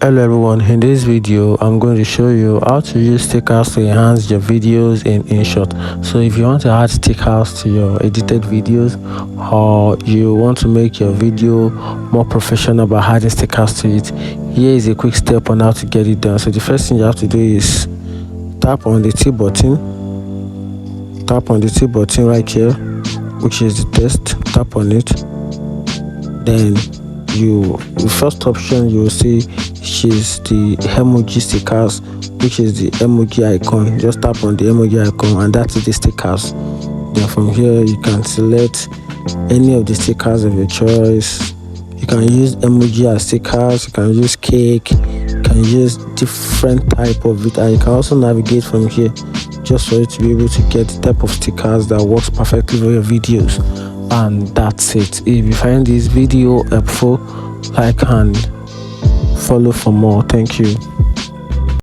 Hello everyone, in this video I'm going to show you how to use stickers to enhance your videos in InShot. So if you want to add stickers to your edited videos, or you want to make your video more professional by adding stickers to it, here is a quick step on how to get it done. So the first thing you have to do is tap on the T button right here, which is the test. Tap on it, then the first option you will see is the emoji stickers, which is the emoji icon. Just tap on the emoji icon and that is the stickers. Then from here you can select any of the stickers of your choice. You can use emoji as stickers, you can use cake, you can use different type of it, and you can also navigate from here just for you to be able to get the type of stickers that works perfectly for your videos. And that's it. If you find this video helpful, like and follow for more. Thank you.